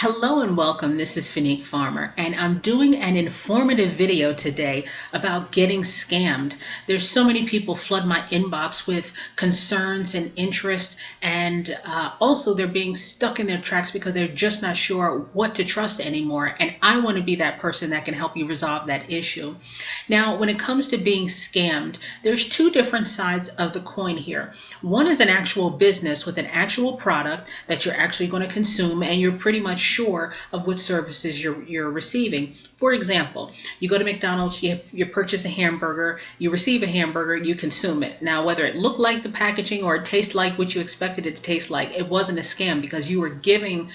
Hello and welcome. This is Fanique Farmer, and I'm doing an informative video today about getting scammed. There's so many people flood my inbox with concerns and interest, and also they're being stuck in their tracks because they're just not sure what to trust anymore. And I want to be that person that can help you resolve that issue. Now, when it comes to being scammed, there's two different sides of the coin here. One is an actual business with an actual product that you're actually going to consume, and you're pretty much sure of what services you're receiving. For example, you go to McDonald's, you purchase a hamburger, you receive a hamburger, you consume it. Now, whether it looked like the packaging or it tastes like what you expected it to taste like, it wasn't a scam because you were giving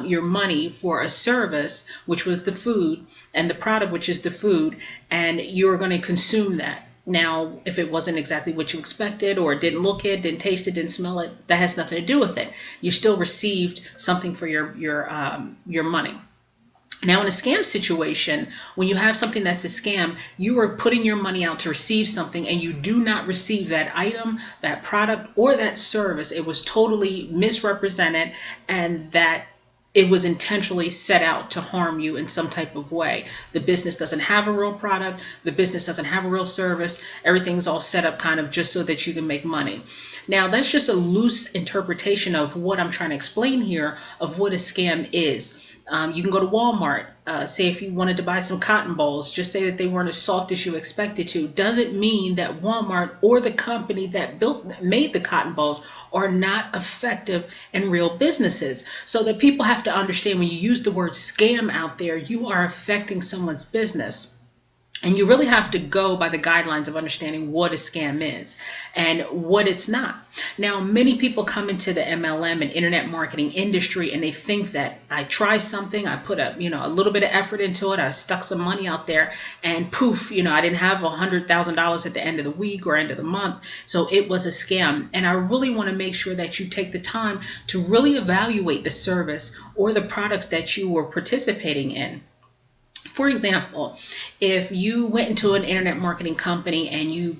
your money for a service, which was the food, and the product, which is the food, and you're going to consume that. Now, if it wasn't exactly what you expected, or it didn't look it, didn't taste it, didn't smell it, that has nothing to do with it. You still received something for your money. Now, in a scam situation, when you have something that's a scam, you are putting your money out to receive something, and you do not receive that item, that product, or that service. It was totally misrepresented, and that it was intentionally set out to harm you in some type of way. The business doesn't have a real product. The business doesn't have a real service. Everything's all set up kind of just so that you can make money. Now, that's just a loose interpretation of what I'm trying to explain here of what a scam is. You can go to Walmart, say if you wanted to buy some cotton balls, just say that they weren't as soft as you expected to. Doesn't mean that Walmart or the company that made the cotton balls are not effective and real businesses. So that people have to understand, when you use the word scam out there, you are affecting someone's business. And you really have to go by the guidelines of understanding what a scam is and what it's not. Now, many people come into the MLM and internet marketing industry, and they think that I try something, I put a little bit of effort into it, I stuck some money out there, and poof, I didn't have $100,000 at the end of the week or end of the month, so it was a scam. And I really want to make sure that you take the time to really evaluate the service or the products that you were participating in. For example, if you went into an internet marketing company and you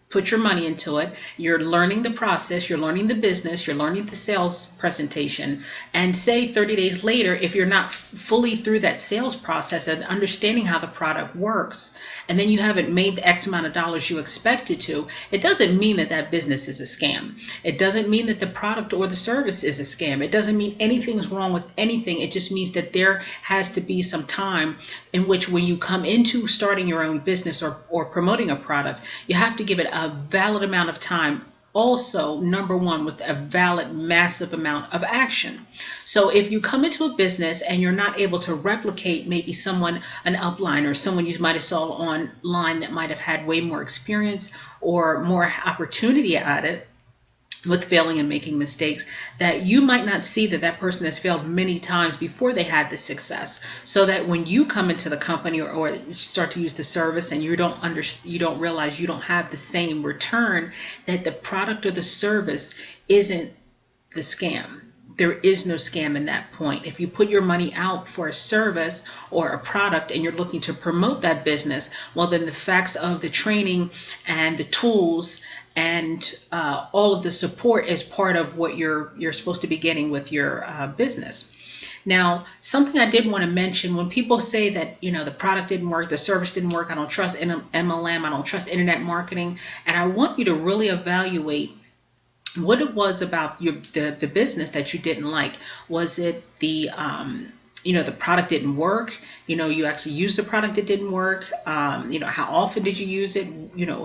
put your money into it, you're learning the process, you're learning the business, you're learning the sales presentation, and say 30 days later, if you're not fully through that sales process and understanding how the product works, and then you haven't made the X amount of dollars you expected to, it doesn't mean that that business is a scam. It doesn't mean that the product or the service is a scam. It doesn't mean anything's wrong with anything. It just means that there has to be some time in which, when you come into starting your own business or promoting a product, you have to give it a valid amount of time. Also, number one, with a valid, massive amount of action. So if you come into a business and you're not able to replicate maybe an upline or someone you might have saw online that might have had way more experience or more opportunity at it, with failing and making mistakes, that you might not see that person has failed many times before they had the success, so that when you come into the company or start to use the service and you don't realize you don't have the same return, that the product or the service isn't the scam. There is no scam in that point. If you put your money out for a service or a product and you're looking to promote that business, well, then the facts of the training and the tools and all of the support is part of what you're supposed to be getting with your business. Now, something I did want to mention, when people say that the product didn't work, the service didn't work, I don't trust MLM, I don't trust internet marketing, and I want you to really evaluate what it was about the business that you didn't like. Was it the product didn't work? You actually used the product, it didn't work. How often did you use it?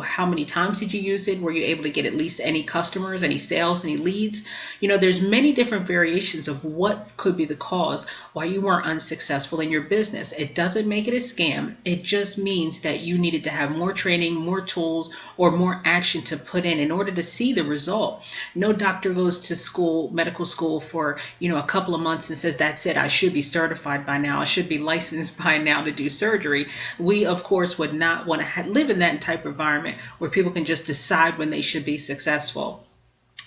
How many times did you use it? Were you able to get at least any customers, any sales, any leads? There's many different variations of what could be the cause why you weren't unsuccessful in your business. It doesn't make it a scam. It just means that you needed to have more training, more tools, or more action to put in order to see the result. No doctor goes to school, medical school, for a couple of months and says, that's it, I should be certified by now, I should be licensed by now to do surgery. We, of course, would not want to live in that type of environment where people can just decide when they should be successful.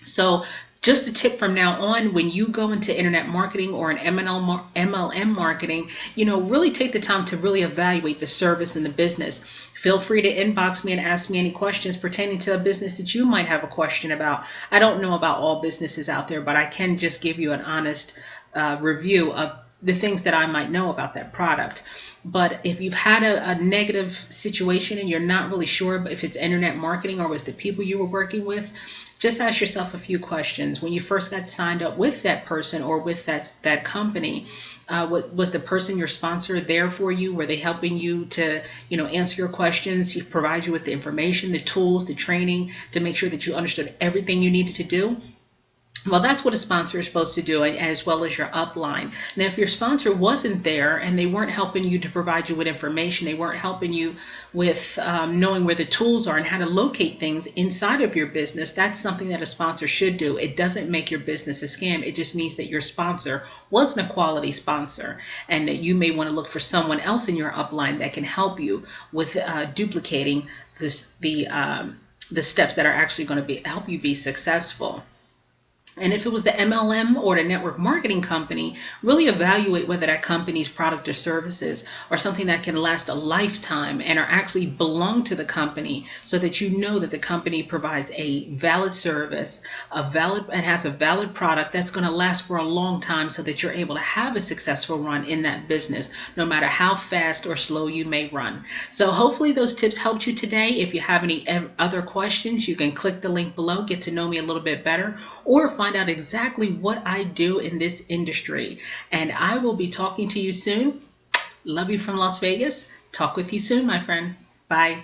So just a tip from now on, when you go into internet marketing or an MLM marketing, really take the time to really evaluate the service and the business. Feel free to inbox me and ask me any questions pertaining to a business that you might have a question about. I don't know about all businesses out there, but I can just give you an honest review of the things that I might know about that product. But if you've had a negative situation and you're not really sure if it's internet marketing or was the people you were working with, just ask yourself a few questions. When you first got signed up with that person or with that company, was the person your sponsor there for you? Were they helping you to, answer your questions, provide you with the information, the tools, the training to make sure that you understood everything you needed to do? Well, that's what a sponsor is supposed to do, as well as your upline. Now, if your sponsor wasn't there and they weren't helping you to provide you with information, they weren't helping you with knowing where the tools are and how to locate things inside of your business, that's something that a sponsor should do. It doesn't make your business a scam. It just means that your sponsor wasn't a quality sponsor, and that you may want to look for someone else in your upline that can help you with duplicating the steps that are actually going to help you be successful. And if it was the MLM or the network marketing company, really evaluate whether that company's product or services are something that can last a lifetime and are actually belong to the company, so that you know that the company provides a valid service, and has a valid product that's going to last for a long time, so that you're able to have a successful run in that business, no matter how fast or slow you may run. So hopefully those tips helped you today. If you have any other questions, you can click the link below, get to know me a little bit better, or find out exactly what I do in this industry. And I will be talking to you soon. Love you from Las Vegas. Talk with you soon, my friend. Bye.